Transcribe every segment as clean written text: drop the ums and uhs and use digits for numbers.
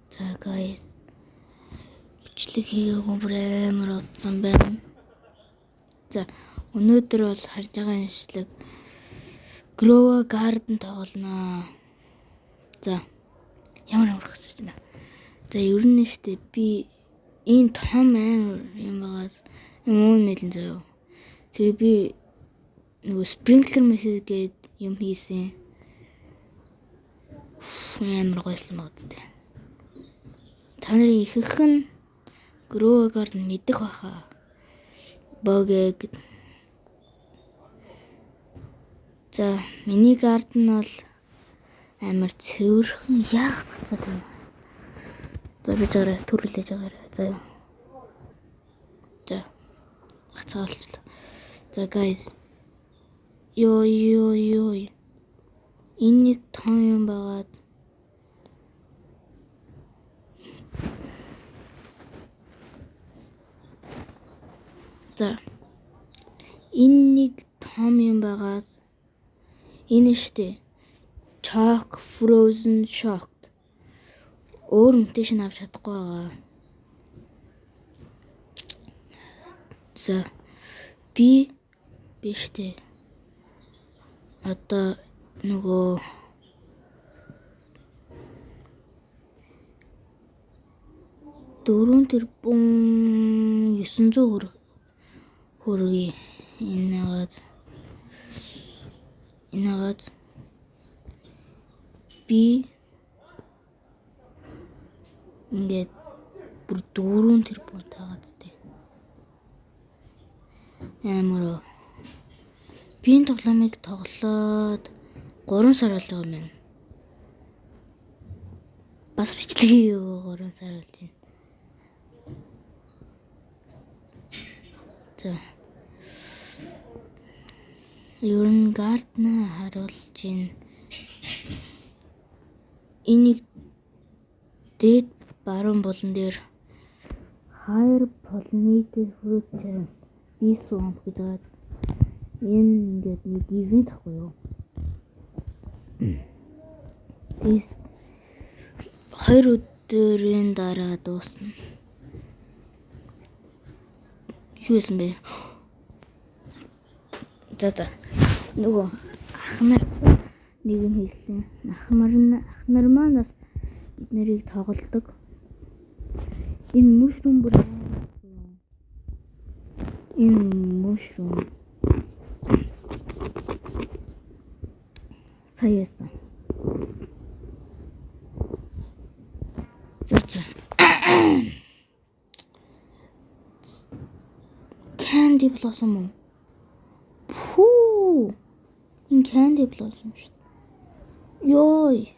За guys. Бичлэг хийгээгүй бүр амар удсан байна. За өнөөдөр бол харж байгаа юмшлаг Grow Garden тоглоно. За ямар урагсаж байна. За ер нь штэ би энэ том амар юм байгаа юм мэдэн заяа. Тэгээ би нөгөө sprinkler method гээд юм хийсэн. Амар гоёлсон багт. Та нарын ихэнх нь Grow Garden мэдэх баха. Богэг. За миний garden бол амар цөөрхөн яах бацаад байна. За би жаараа төрүүлж байгаарай. За. За. Хацаалчлаа. За guys. Ёо. Энэ нэг том юм байгаад. За. Энэ нэг том юм байгаад. Энэ штэ. Chalk frozen shocked. Өөр mutation авч чадахгүй байгаа. За би штэ. Одоо нөгөө 4 тэрбум 900 хөргий энэгээд би ингээд бүр 4 тэрбум таагаад тээ. Амар. Би энэ тоглоомыг тоглоод 3 сар болж байгаа юм байна. Бас бичлэгийг 3 сар болж байна. За. Ер нь garden харуулж байна. Энийг дээд баруун болон дээр higher pollinated fruit chance би swamp гэж байгаа. Энэ ингээд нэг ивент ахгүй юу? This 2 өдрийн дараа дуусна. Юу юм бэ? За. Нөгөө ахнар нэг нь хэлсэн. Ахнар маань бас бид нарыг тоглодог. Энэ mushroom бүр энэ mushroom саяасан. За. Candy blossom уу? Пүү. Энэ candy blossom шүү. Ёй.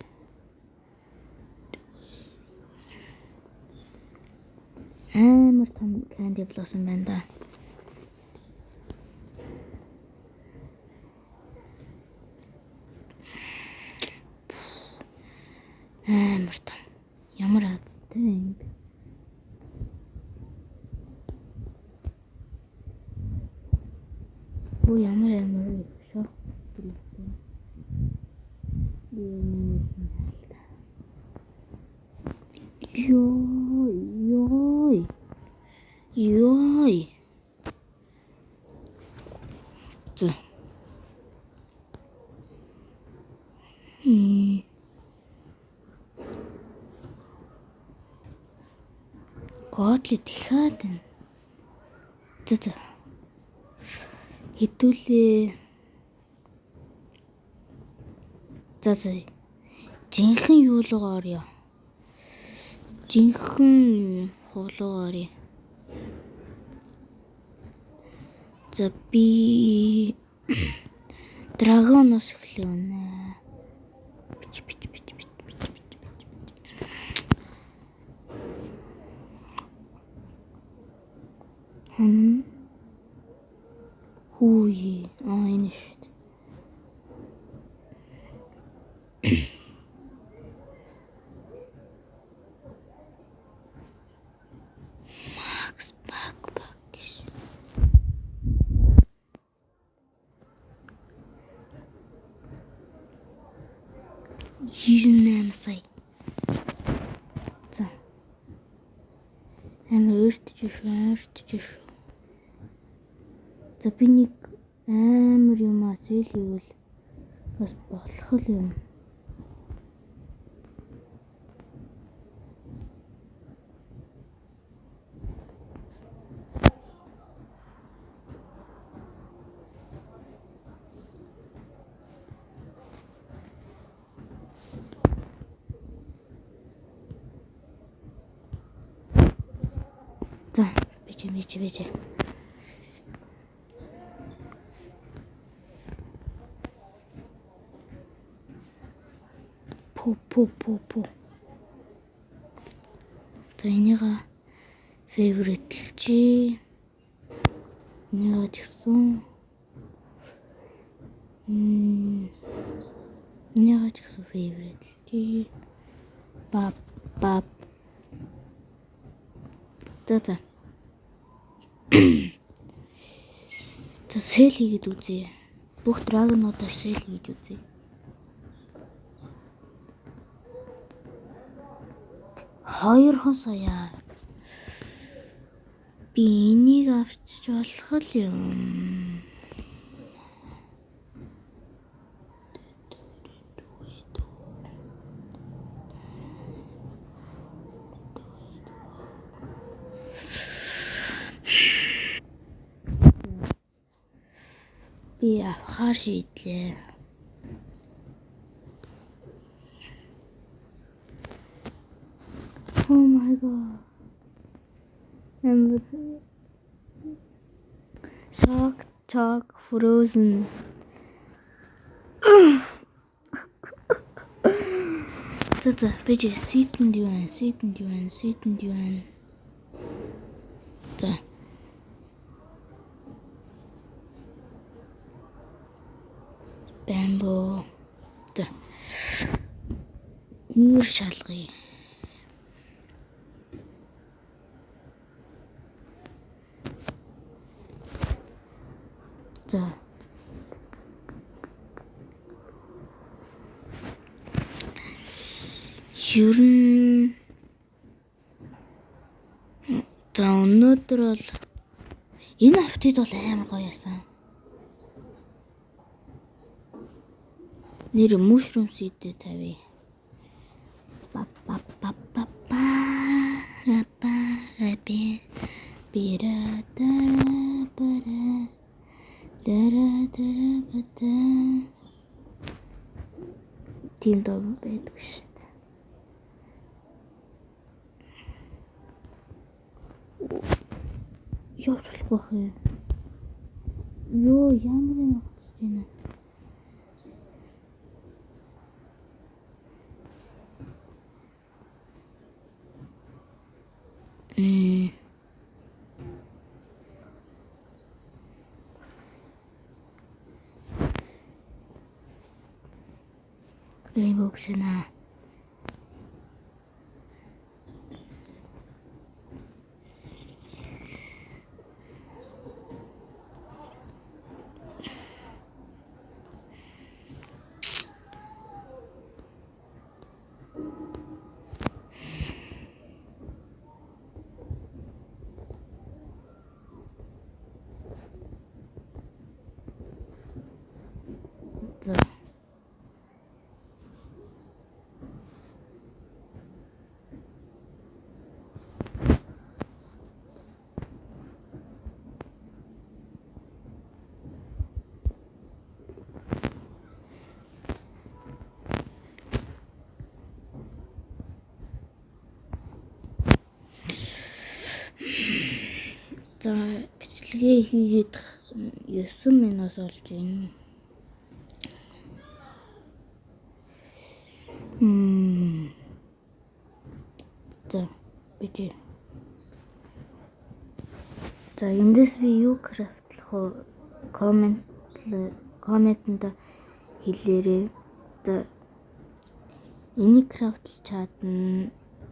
Амар том candy blossom байна да. Амар том. Ямар азтай юм бэ? Оо ямар шок. Ёй. За. Готли дахиад байна. За. Хэдүүлээ. За. Жинхэнэ юу руугаа орё. Жинхэнэ хуулуугаа орё. За би драгоноос эхлэв. Хүй. Энэ шүү. Max backpack. 98 сая. За. Амар өртөж шүү. За би нэг амар юм асэл хийвэл бас болох л юм. За бич. Пу. За энийга фаворитлжээ. Энийга ч гэсэн фаворитлжээ. Бап. За. За сэл хийгээд үзье. Бүх драгонуудаа сэл хийж үзье. Хоёрхан сая. Би энийг авчиж болох л юм. Би авахаар шийдлээ. Oh my god. Shock frozen. За бэж сэтэнд юу байна? За. Бамбо. За. Гэр шалгая. За. Ерөн. За өнөөдөр бол энэ автид бол амар гоё ясан. Нэр mushroom seed тавь. Тийм доо байдаг шүү дээ. Явуулах байх юм. Йоо ямар юм болчих вэ? Rainbow option. За бичлэгээ хийгээд 9 минут болж байна. За бити. За эндээс би юу крафтлах вэ? Комментэнд хэлээрэй. За энийг крафтлж чадна.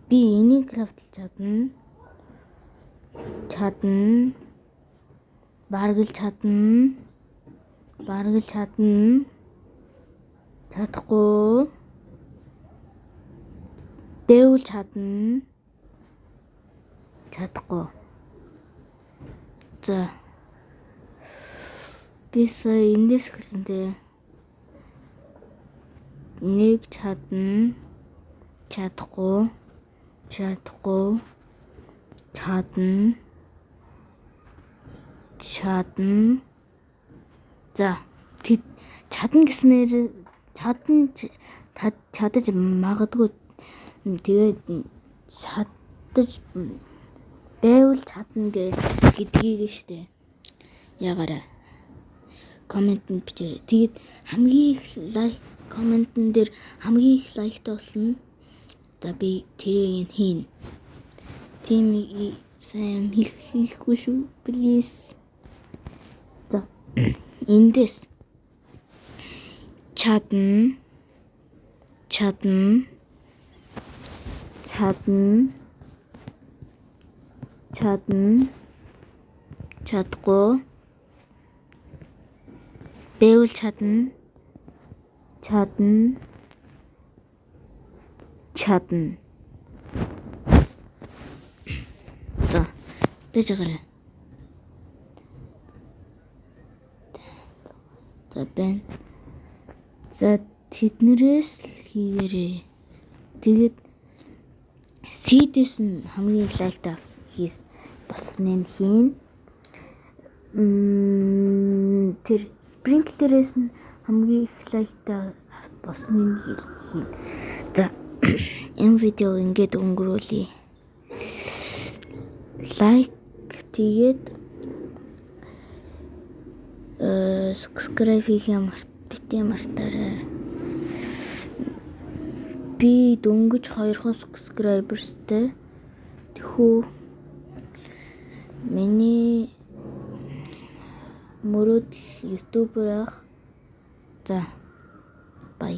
Би энийг крафтлж чадна. Баргалж чадна. Чадахгүй. Дэвлж чадна. Чадахгүй. За. Би сая эндээс эхэлсэн дээ. Нэг чадна. Чадахгүй. Чадахгүй. Чадна. Чадна. За. Чадна гэснээр чадаж магадгүй. Тэгээд чадаж байвал чадна гэдгийг штэ. Ягаараа. Комментэнд бичээрэй. Тэгээд хамгийн их лайк комментэн дээр хамгийн их лайктай болсон. За би тэрийг хийн. Тийм сайн хийхгүй шүү. Please. За эндээс чадна. Чадна. Чадна. Чадна. Чадахгүй. Байвал чадна. Чадна. Чадна. За, байж байгаарай. За, байна. За, тэднэрээс л хийгээрэй. Тэгээд сидэс нь хамгийн лайктай болсныг хийн. Тэр спринклерээс нь хамгийн их лайктай болсныг хийн. За энэ видео ингээд өнгөрүүлье. Лайк тэгээд subscribe хийх битээ мартаарай. Би дөнгөж 2 subscribers-тэй. Тэхүү миний мөрөдл ютубер ах. За бай.